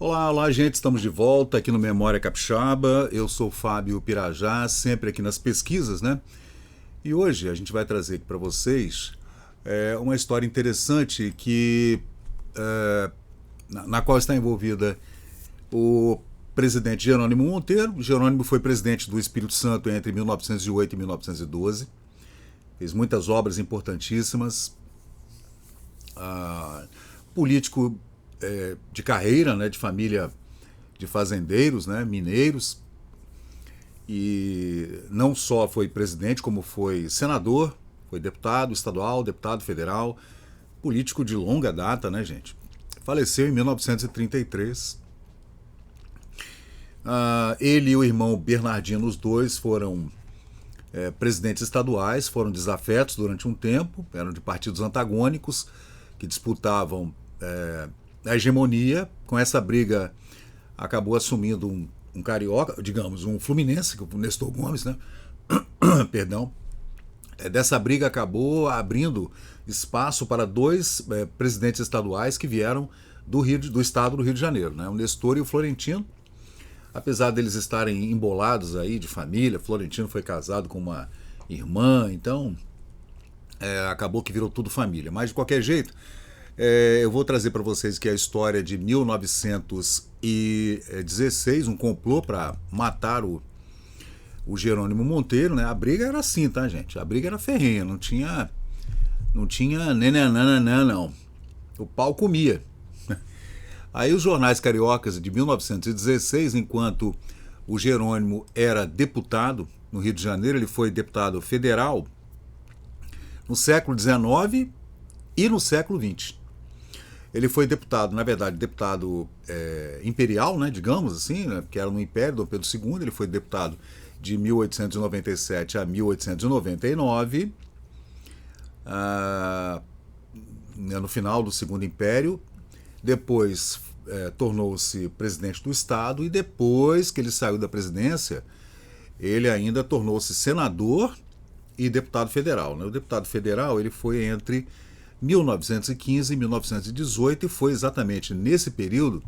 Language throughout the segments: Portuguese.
Olá, olá, gente. Estamos de volta aqui no Memória Capixaba. Eu sou Fábio Pirajá, sempre aqui nas pesquisas, né? E hoje a gente vai trazer aqui para vocês uma história interessante na qual está envolvida o presidente Jerônimo Monteiro. Jerônimo foi presidente do Espírito Santo entre 1908 e 1912. Fez muitas obras importantíssimas. Político de carreira, né, de família de fazendeiros, né, mineiros, e não só foi presidente, como foi senador, foi deputado estadual, deputado federal, político de longa data, né, gente? Faleceu em 1933. Ele e o irmão Bernardino, os dois foram presidentes estaduais, foram desafetos durante um tempo, eram de partidos antagônicos que disputavam a hegemonia. Com essa briga acabou assumindo um carioca, digamos, um fluminense, o Nestor Gomes, né? Perdão. Dessa briga acabou abrindo espaço para dois presidentes estaduais que vieram do estado do Rio de Janeiro, né? O Nestor e o Florentino. Apesar deles estarem embolados aí de família, Florentino foi casado com uma irmã, então acabou que virou tudo família. Mas de qualquer jeito, eu vou trazer para vocês que a história de 1916, um complô para matar o Jerônimo Monteiro, né? A briga era assim, tá, gente? A briga era ferrenha, não tinha nenenananã, não. O pau comia. Aí os jornais cariocas de 1916, enquanto o Jerônimo era deputado no Rio de Janeiro, ele foi deputado federal no século XIX e no século XX. Ele foi deputado, na verdade, deputado imperial, né, digamos assim, né, que era no Império, Dom Pedro II. Ele foi deputado de 1897 a 1899, no final do Segundo Império. Depois tornou-se presidente do Estado, e depois que ele saiu da presidência, ele ainda tornou-se senador e deputado federal, né? O deputado federal ele foi entre 1915 e 1918, e foi exatamente nesse período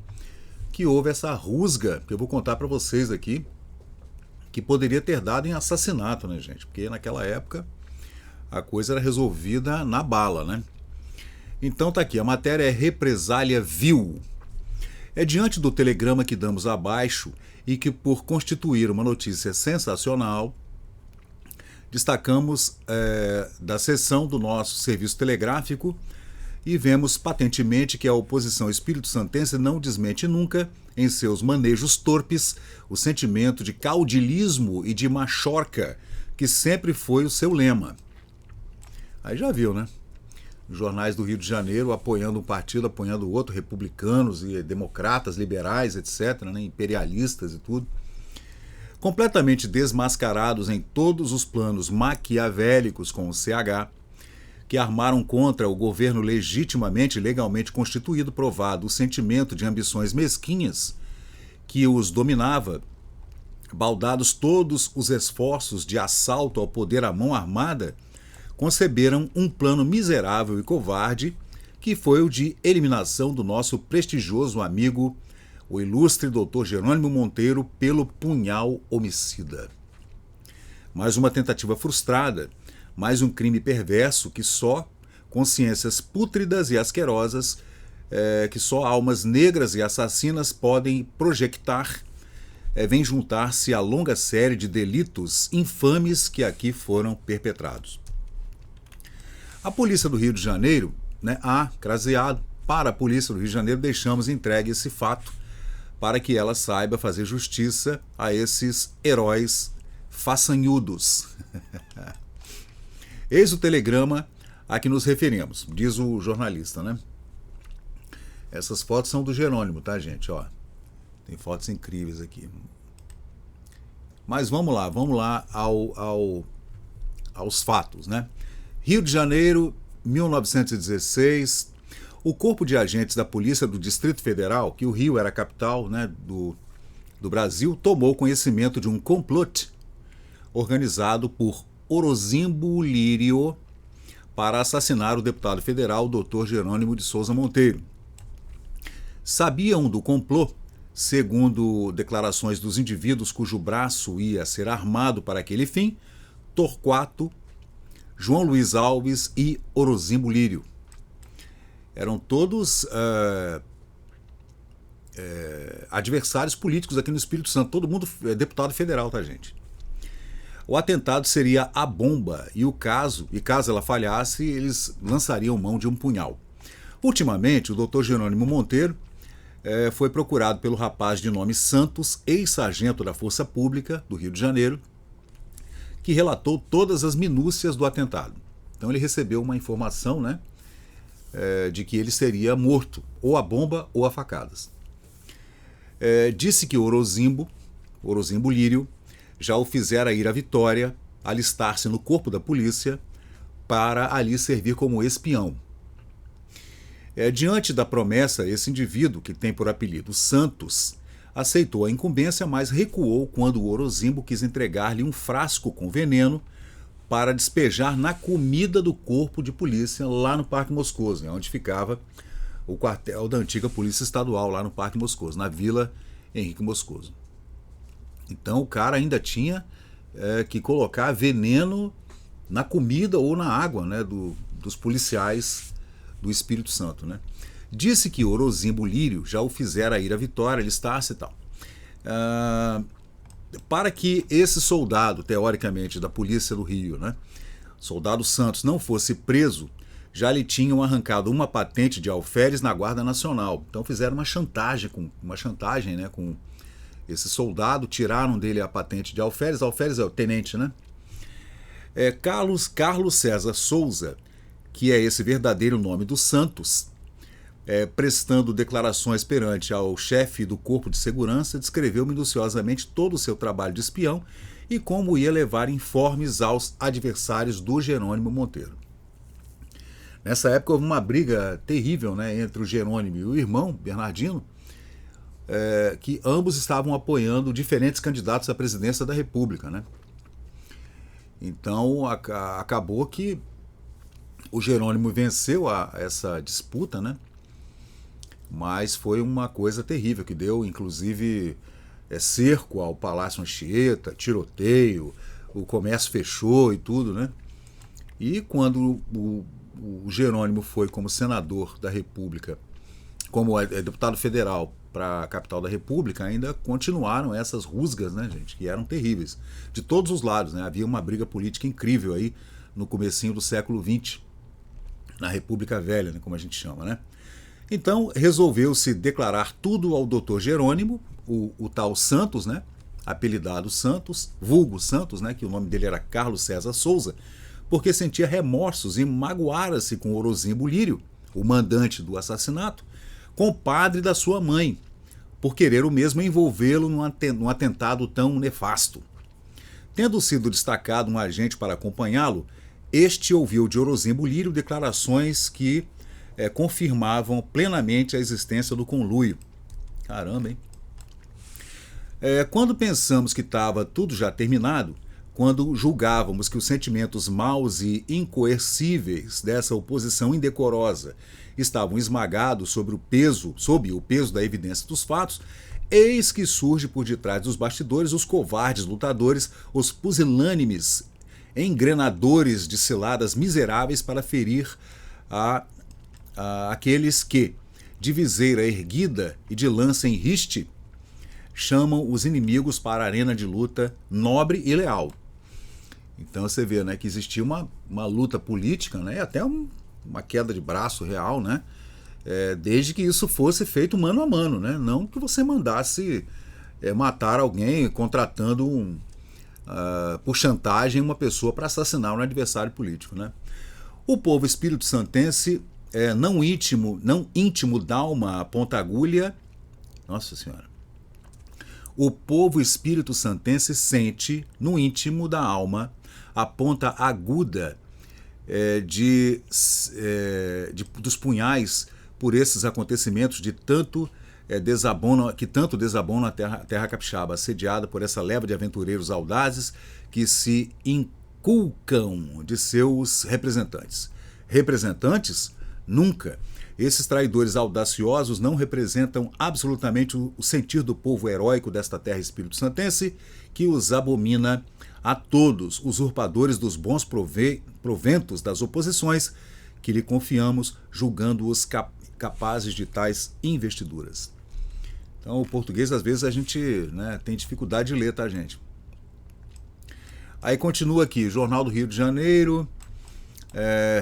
que houve essa rusga, que eu vou contar para vocês aqui, que poderia ter dado em assassinato, né, gente? Porque naquela época a coisa era resolvida na bala, né? Então tá aqui, a matéria é Represália Vil. É diante do telegrama que damos abaixo e que, por constituir uma notícia sensacional, destacamos da seção do nosso serviço telegráfico, e vemos patentemente que a oposição espírito-santense não desmente nunca, em seus manejos torpes, o sentimento de caudilismo e de machorca, que sempre foi o seu lema. Aí já viu, né? Jornais do Rio de Janeiro apoiando um partido, apoiando o outro, republicanos e democratas, liberais, etc., né? Imperialistas e tudo. Completamente desmascarados em todos os planos maquiavélicos com o CH, que armaram contra o governo legitimamente e legalmente constituído, provado o sentimento de ambições mesquinhas que os dominava, baldados todos os esforços de assalto ao poder à mão armada, conceberam um plano miserável e covarde, que foi o de eliminação do nosso prestigioso amigo, o ilustre Dr. Jerônimo Monteiro, pelo punhal homicida. Mais uma tentativa frustrada, mais um crime perverso que só consciências pútridas e asquerosas, que só almas negras e assassinas podem projectar, vem juntar-se à longa série de delitos infames que aqui foram perpetrados. A polícia do Rio de Janeiro, né, craseado, para a polícia do Rio de Janeiro, deixamos entregue esse fato para que ela saiba fazer justiça a esses heróis façanhudos. Eis o telegrama a que nos referimos, diz o jornalista, né? Essas fotos são do Jerônimo, tá, gente? Ó, tem fotos incríveis aqui. Mas vamos lá aos fatos, né? Rio de Janeiro, 1916, o corpo de agentes da Polícia do Distrito Federal, que o Rio era a capital, né, do Brasil, tomou conhecimento de um complot organizado por Orozimbo Lírio para assassinar o deputado federal Dr. Jerônimo de Souza Monteiro. Sabiam do complô segundo declarações dos indivíduos cujo braço ia ser armado para aquele fim, Torquato, João Luiz Alves e Orozimbo Lírio. Eram todos adversários políticos aqui no Espírito Santo, todo mundo é deputado federal, tá, gente? O atentado seria a bomba e caso ela falhasse, eles lançariam mão de um punhal. Ultimamente, o Dr. Jerônimo Monteiro foi procurado pelo rapaz de nome Santos, ex-sargento da Força Pública do Rio de Janeiro, que relatou todas as minúcias do atentado. Então ele recebeu uma informação, né, de que ele seria morto, ou a bomba ou a facadas. Disse que Orozimbo Lírio, já o fizera ir à Vitória, alistar-se no corpo da polícia, para ali servir como espião. Diante da promessa, esse indivíduo, que tem por apelido Santos, aceitou a incumbência, mas recuou quando o Orozimbo quis entregar-lhe um frasco com veneno para despejar na comida do corpo de polícia lá no Parque Moscoso, onde ficava o quartel da antiga Polícia Estadual, lá no Parque Moscoso, na Vila Henrique Moscoso. Então o cara ainda tinha que colocar veneno na comida ou na água, né, dos policiais do Espírito Santo, né? Disse que Orozimbo Lírio já o fizera ir à Vitória, alistar-se e tal. Para que esse soldado, teoricamente, da polícia do Rio, né, soldado Santos, não fosse preso, já lhe tinham arrancado uma patente de alferes na Guarda Nacional. Então fizeram uma chantagem, né, com esse soldado, tiraram dele a patente de alferes. Alferes é o tenente, né? Carlos César Souza, que é esse verdadeiro nome do Santos, prestando declarações perante ao chefe do Corpo de Segurança, descreveu minuciosamente todo o seu trabalho de espião e como ia levar informes aos adversários do Jerônimo Monteiro. Nessa época houve uma briga terrível, né, entre o Jerônimo e o irmão, Bernardino, que ambos estavam apoiando diferentes candidatos à presidência da República, né? Então acabou que o Jerônimo venceu essa disputa, né? Mas foi uma coisa terrível, que deu inclusive cerco ao Palácio Anchieta, tiroteio, o comércio fechou e tudo, né? E quando o Jerônimo foi como senador da República, como deputado federal para a capital da República, ainda continuaram essas rusgas, né, gente, que eram terríveis, de todos os lados, né? Havia uma briga política incrível aí no comecinho do século XX, na República Velha, né, como a gente chama, né? Então resolveu-se declarar tudo ao Dr. Jerônimo, o tal Santos, né, apelidado Santos, vulgo Santos, né, que o nome dele era Carlos César Souza, porque sentia remorsos e magoara-se com Orozimbo Lírio, o mandante do assassinato, compadre da sua mãe, por querer o mesmo envolvê-lo num atentado tão nefasto. Tendo sido destacado um agente para acompanhá-lo, este ouviu de Orozimbo Lírio declarações que confirmavam plenamente a existência do conluio. Caramba, hein? Quando pensamos que estava tudo já terminado, quando julgávamos que os sentimentos maus e incoercíveis dessa oposição indecorosa estavam esmagados sob o peso da evidência dos fatos, eis que surge por detrás dos bastidores os covardes lutadores, os pusilânimes engrenadores de ciladas miseráveis para ferir aqueles que, de viseira erguida e de lança em riste, chamam os inimigos para a arena de luta nobre e leal. Então você vê, né, que existia uma luta política, né, até uma queda de braço real, né, desde que isso fosse feito mano a mano, né, não que você mandasse matar alguém contratando por chantagem uma pessoa para assassinar um adversário político, né. O povo espírito-santense, não íntimo d'alma ponta agulha, nossa senhora, o povo espírito-santense sente no íntimo da alma a ponta aguda dos punhais por esses acontecimentos que tanto desabonam a terra capixaba, assediada por essa leva de aventureiros audazes que se inculcam de seus representantes. Representantes? Nunca. Esses traidores audaciosos não representam absolutamente o sentir do povo heróico desta terra espírito-santense, que os abomina a todos, usurpadores dos bons proventos das oposições, que lhe confiamos, julgando-os capazes de tais investiduras. Então, o português, às vezes, a gente, né, tem dificuldade de ler, tá, gente? Aí continua aqui, Jornal do Rio de Janeiro,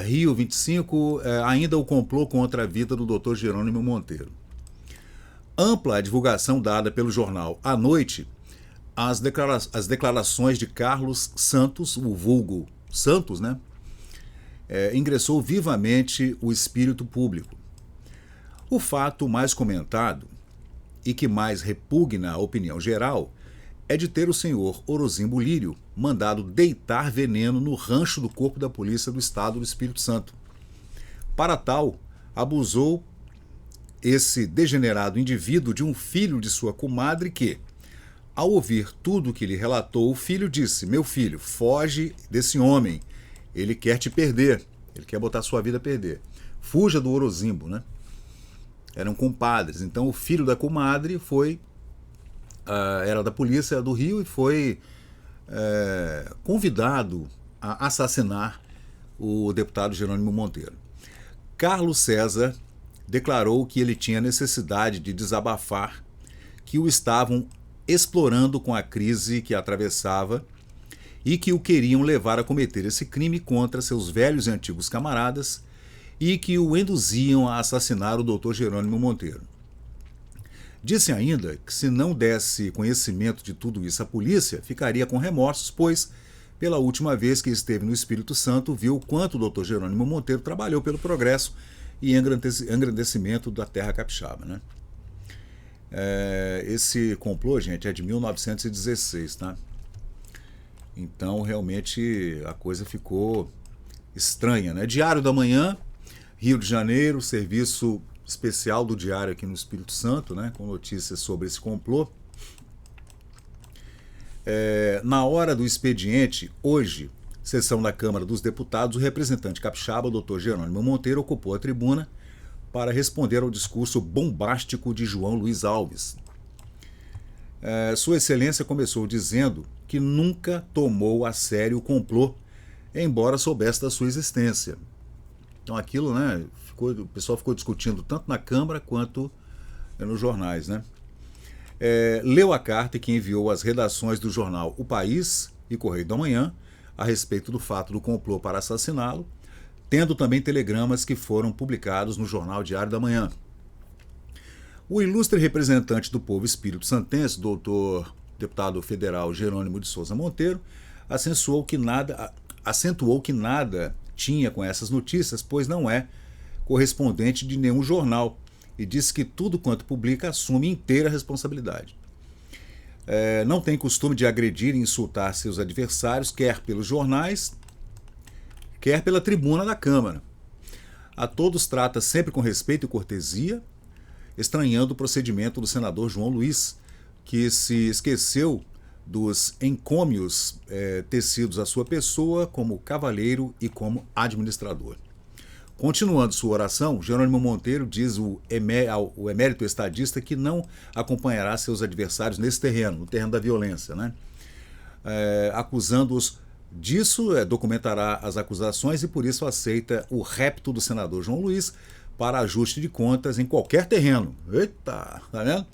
Rio 25, ainda o complô contra a vida do Dr. Jerônimo Monteiro. Ampla a divulgação dada pelo jornal à noite, as declarações de Carlos Santos, o vulgo Santos, né? Ingressou vivamente o espírito público. O fato mais comentado e que mais repugna a opinião geral é de ter o senhor Orozimbo Lírio mandado deitar veneno no rancho do Corpo da Polícia do Estado do Espírito Santo. Para tal, abusou esse degenerado indivíduo de um filho de sua comadre que, ao ouvir tudo o que lhe relatou, o filho disse: meu filho, foge desse homem, ele quer te perder, ele quer botar sua vida a perder. Fuja do Orozimbo, né? Eram compadres, então o filho da comadre era da polícia do Rio e foi convidado a assassinar o deputado Jerônimo Monteiro. Carlos César declarou que ele tinha necessidade de desabafar, que o estavam explorando com a crise que atravessava e que o queriam levar a cometer esse crime contra seus velhos e antigos camaradas e que o induziam a assassinar o Dr. Jerônimo Monteiro. Disse ainda que se não desse conhecimento de tudo isso à polícia, ficaria com remorsos, pois, pela última vez que esteve no Espírito Santo, viu quanto o Dr. Jerônimo Monteiro trabalhou pelo progresso e engrandecimento da terra capixaba, né? Esse complô, gente, é de 1916, tá? Então, realmente, a coisa ficou estranha, né? Diário da Manhã, Rio de Janeiro, serviço especial do Diário aqui no Espírito Santo, né, com notícias sobre esse complô. Na hora do expediente, hoje, sessão da Câmara dos Deputados, o representante capixaba, o Dr. Jerônimo Monteiro, ocupou a tribuna para responder ao discurso bombástico de João Luiz Alves. Sua Excelência começou dizendo que nunca tomou a sério o complô, embora soubesse da sua existência. Então aquilo, né, o pessoal ficou discutindo tanto na Câmara quanto nos jornais, né? Leu a carta que enviou às redações do jornal O País e Correio da Manhã a respeito do fato do complô para assassiná-lo, tendo também telegramas que foram publicados no jornal Diário da Manhã. O ilustre representante do povo espírito-santense, doutor deputado federal Jerônimo de Souza Monteiro, acentuou que nada tinha com essas notícias, pois não é correspondente de nenhum jornal, e disse que tudo quanto publica assume inteira responsabilidade. Não tem costume de agredir e insultar seus adversários, quer pelos jornais, quer pela tribuna da Câmara. A todos trata sempre com respeito e cortesia, estranhando o procedimento do senador João Luiz, que se esqueceu dos encômios tecidos à sua pessoa como cavalheiro e como administrador. Continuando sua oração, Jerônimo Monteiro diz ao emérito estadista que não acompanhará seus adversários nesse terreno, no terreno da violência, né? Acusando-os disso, documentará as acusações e por isso aceita o repto do senador João Luiz para ajuste de contas em qualquer terreno. Eita, tá vendo?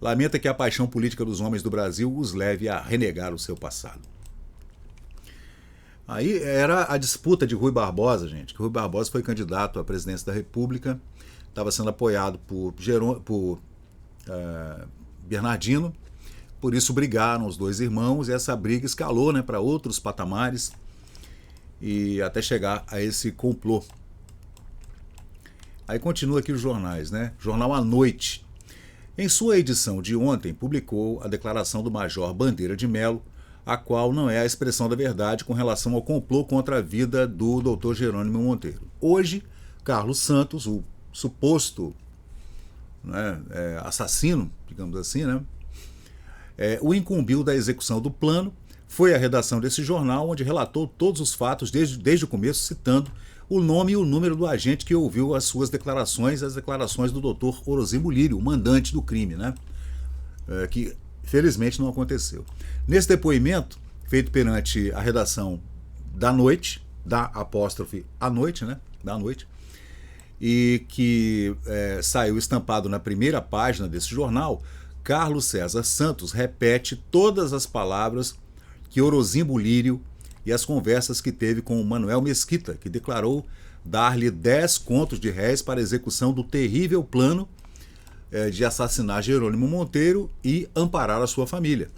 Lamenta que a paixão política dos homens do Brasil os leve a renegar o seu passado. Aí era a disputa de Rui Barbosa, gente, que Rui Barbosa foi candidato à presidência da República, estava sendo apoiado por Bernardino, por isso brigaram os dois irmãos e essa briga escalou, né, para outros patamares e até chegar a esse complô. Aí continua aqui os jornais, né? Jornal à Noite. Em sua edição de ontem, publicou a declaração do Major Bandeira de Melo, a qual não é a expressão da verdade com relação ao complô contra a vida do Dr. Jerônimo Monteiro. Hoje, Carlos Santos, o suposto, né, assassino, digamos assim, né, o incumbiu da execução do plano, foi à redação desse jornal, onde relatou todos os fatos desde o começo, citando o nome e o número do agente que ouviu as suas declarações, as declarações do Dr. Orozimbo Lírio, o mandante do crime, né? Que felizmente não aconteceu. Nesse depoimento, feito perante a redação da Noite, da apóstrofe à Noite, né? Da Noite, e que saiu estampado na primeira página desse jornal, Carlos César Santos repete todas as palavras que Orozimbo Lírio e as conversas que teve com o Manuel Mesquita, que declarou dar-lhe 10 contos de réis para a execução do terrível plano de assassinar Jerônimo Monteiro e amparar a sua família.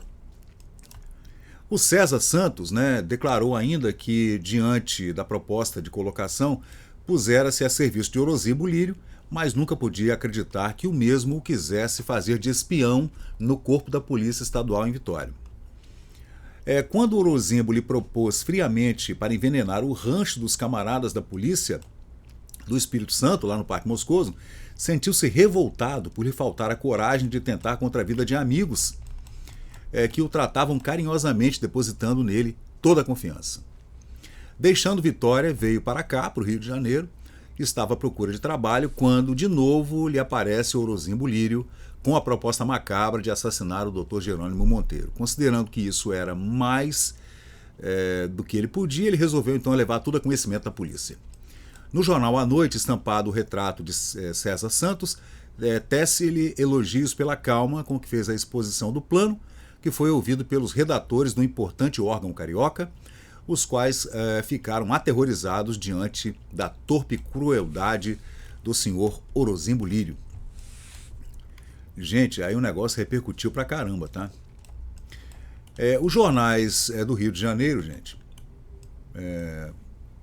O César Santos, né, declarou ainda que, diante da proposta de colocação, pusera-se a serviço de Orozimbo Lírio, mas nunca podia acreditar que o mesmo o quisesse fazer de espião no corpo da Polícia Estadual em Vitória. Quando Orozimbo lhe propôs friamente para envenenar o rancho dos camaradas da polícia do Espírito Santo, lá no Parque Moscoso, sentiu-se revoltado por lhe faltar a coragem de tentar contra a vida de amigos que o tratavam carinhosamente, depositando nele toda a confiança. Deixando Vitória, veio para cá, para o Rio de Janeiro, estava à procura de trabalho, quando de novo lhe aparece Orozimbo Lírio com a proposta macabra de assassinar o Dr. Jerônimo Monteiro. Considerando que isso era mais do que ele podia, ele resolveu então levar tudo a conhecimento da polícia. No jornal à Noite, estampado o retrato de César Santos, tece-lhe elogios pela calma com que fez a exposição do plano, que foi ouvido pelos redatores do importante órgão carioca, os quais ficaram aterrorizados diante da torpe crueldade do senhor Orozimbo Lírio. Gente, aí o negócio repercutiu pra caramba, tá? Os jornais do Rio de Janeiro, gente,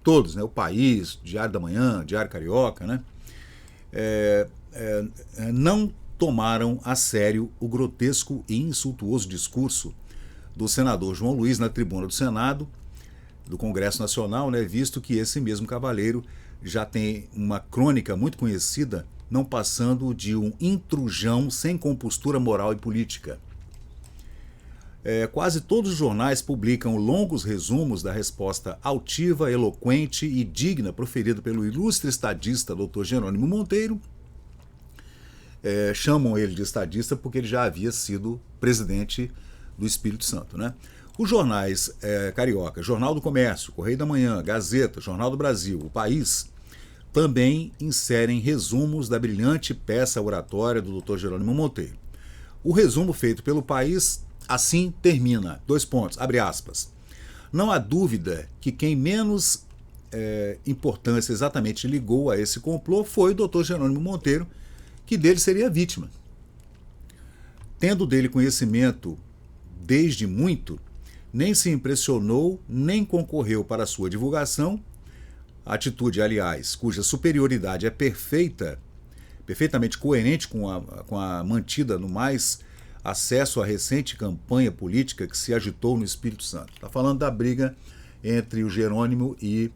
todos, né? O País, Diário da Manhã, Diário Carioca, né? Não tomaram a sério o grotesco e insultuoso discurso do senador João Luiz na tribuna do Senado, do Congresso Nacional, né, visto que esse mesmo cavaleiro já tem uma crônica muito conhecida, não passando de um intrujão sem compostura moral e política. Quase todos os jornais publicam longos resumos da resposta altiva, eloquente e digna proferida pelo ilustre estadista Dr. Jerônimo Monteiro. Chamam ele de estadista porque ele já havia sido presidente do Espírito Santo, né? Os jornais carioca, Jornal do Comércio, Correio da Manhã, Gazeta, Jornal do Brasil, O País, também inserem resumos da brilhante peça oratória do Dr. Jerônimo Monteiro. O resumo feito pelo País assim termina, abre aspas. Não há dúvida que quem menos importância exatamente ligou a esse complô foi o Dr. Jerônimo Monteiro, que dele seria vítima. Tendo dele conhecimento desde muito, nem se impressionou, nem concorreu para a sua divulgação, atitude, aliás, cuja superioridade é perfeitamente coerente com a mantida no mais acesso à recente campanha política que se agitou no Espírito Santo. Está falando da briga entre o Jerônimo e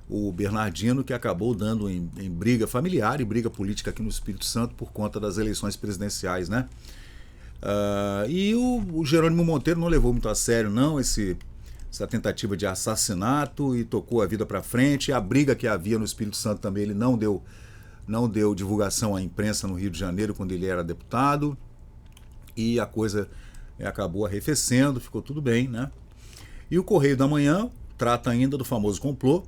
o Bernardino, que acabou dando em briga familiar e briga política aqui no Espírito Santo por conta das eleições presidenciais, né? E o Jerônimo Monteiro não levou muito a sério, não, essa tentativa de assassinato, e tocou a vida para frente. A briga que havia no Espírito Santo também, ele não deu divulgação à imprensa no Rio de Janeiro quando ele era deputado, e a coisa acabou arrefecendo, ficou tudo bem, né? E o Correio da Manhã trata ainda do famoso complô,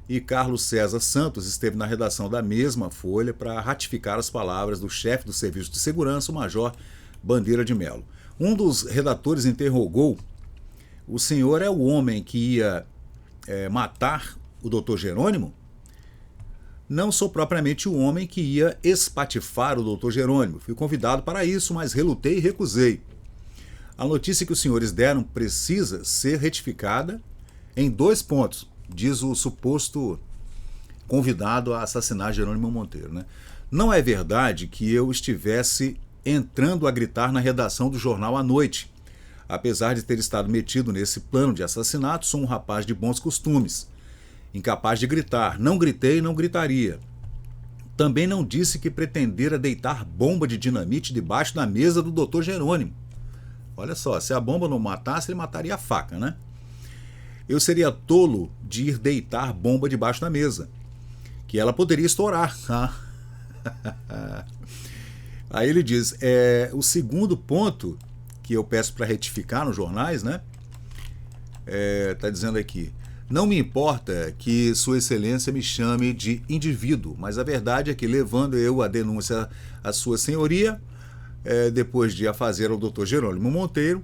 e Carlos César Santos esteve na redação da mesma folha para ratificar as palavras do chefe do Serviço de Segurança, o Major Bandeira de Melo. Um dos redatores interrogou: o senhor é o homem que ia matar o doutor Jerônimo? Não sou propriamente o homem que ia espatifar o doutor Jerônimo. Fui convidado para isso, mas relutei e recusei. A notícia que os senhores deram precisa ser retificada em 2 pontos, diz o suposto convidado a assassinar Jerônimo Monteiro, né? Não é verdade que eu estivesse entrando a gritar na redação do jornal à noite. Apesar de ter estado metido nesse plano de assassinato, sou um rapaz de bons costumes, incapaz de gritar. Não gritei e não gritaria. Também não disse que pretendera deitar bomba de dinamite debaixo da mesa do Dr. Jerônimo. Olha só, se a bomba não matasse, ele mataria a faca, né? eu seria tolo de ir deitar bomba debaixo da mesa, que ela poderia estourar. Aí ele diz, o segundo ponto que eu peço para retificar nos jornais, né? Tá dizendo aqui, não me importa que Sua Excelência me chame de indivíduo, mas a verdade é que, levando eu a denúncia à Sua Senhoria, depois de a fazer ao Dr. Jerônimo Monteiro,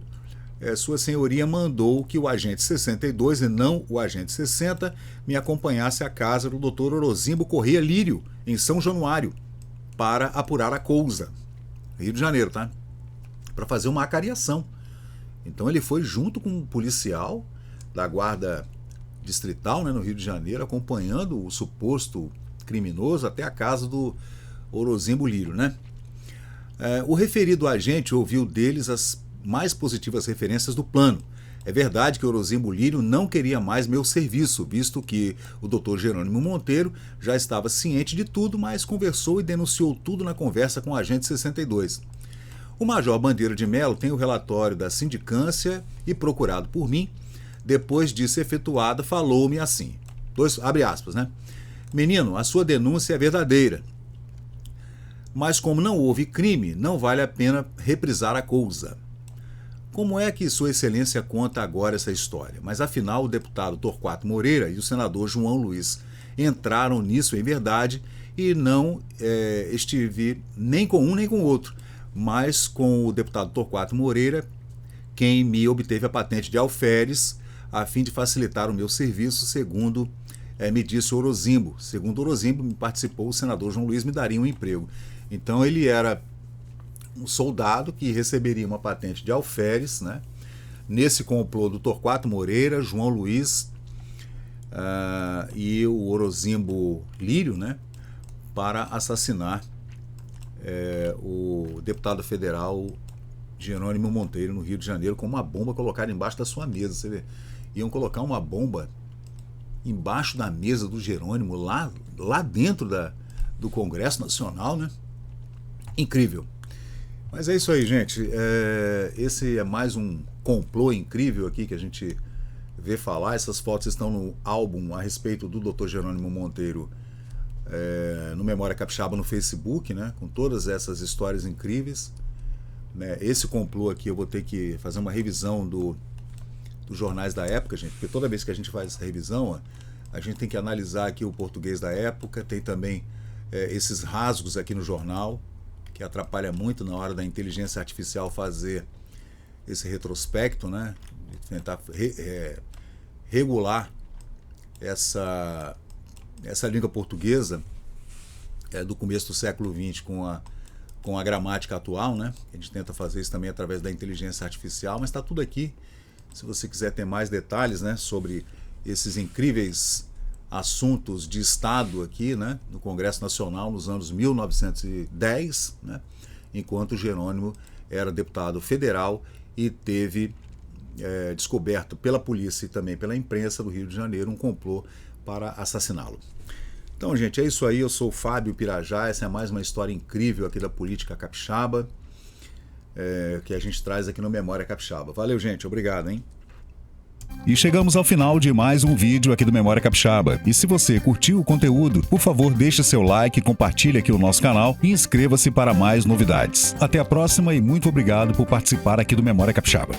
Sua Senhoria mandou que o agente 62, e não o agente 60, me acompanhasse à casa do Dr. Orozimbo Corrêa Lírio, em São Januário, para apurar a cousa. Rio de Janeiro, tá? Para fazer uma acariação. Então ele foi junto com um policial da guarda distrital, né, no Rio de Janeiro, acompanhando o suposto criminoso até a casa do Orozimbo Lírio, né? O referido agente ouviu deles as mais positivas referências do plano. É verdade que Orozimbo Lírio não queria mais meu serviço, visto que o Dr. Jerônimo Monteiro já estava ciente de tudo, mas conversou e denunciou tudo na conversa com o agente 62. O Major Bandeira de Melo tem o relatório da sindicância e, procurado por mim, depois disso efetuado, falou-me assim, abre aspas, né? Menino, a sua denúncia é verdadeira, mas como não houve crime, não vale a pena reprisar a cousa. Como é que Sua Excelência conta agora essa história? Mas afinal o deputado Torquato Moreira e o senador João Luiz entraram nisso em verdade e não estive nem com um nem com o outro, mas com o deputado Torquato Moreira, quem me obteve a patente de alferes a fim de facilitar o meu serviço, segundo me disse Orozimbo. Segundo Orozimbo, me participou o senador João Luiz, me daria um emprego. Então ele era um soldado que receberia uma patente de alferes, né? Nesse complô do Torquato Moreira, João Luiz e o Orozimbo Lírio, né? Para assassinar o deputado federal Jerônimo Monteiro no Rio de Janeiro com uma bomba colocada embaixo da sua mesa. Você vê, iam colocar uma bomba embaixo da mesa do Jerônimo, lá dentro do Congresso Nacional, né? Incrível. Mas é isso aí, gente. Esse é mais um complô incrível aqui que a gente vê falar. Essas fotos estão no álbum a respeito do Dr. Jerônimo Monteiro no Memória Capixaba no Facebook, né? Com todas essas histórias incríveis. Né? Esse complô aqui eu vou ter que fazer uma revisão dos jornais da época, gente, porque toda vez que a gente faz essa revisão, a gente tem que analisar aqui o português da época, tem também esses rasgos aqui no jornal, que atrapalha muito na hora da inteligência artificial fazer esse retrospecto, né? Tentar regular essa língua portuguesa do começo do século XX com a gramática atual, né? A gente tenta fazer isso também através da inteligência artificial, mas está tudo aqui. Se você quiser ter mais detalhes, né, sobre esses incríveis assuntos de Estado aqui, né, no Congresso Nacional nos anos 1910, né, enquanto Jerônimo era deputado federal e teve descoberto pela polícia e também pela imprensa do Rio de Janeiro um complô para assassiná-lo. Então, gente, é isso aí. Eu sou o Fábio Pirajá. Essa é mais uma história incrível aqui da política capixaba, que a gente traz aqui no Memória Capixaba. Valeu, gente. Obrigado, hein? E chegamos ao final de mais um vídeo aqui do Memória Capixaba. E se você curtiu o conteúdo, por favor, deixe seu like, compartilhe aqui o nosso canal e inscreva-se para mais novidades. Até a próxima e muito obrigado por participar aqui do Memória Capixaba.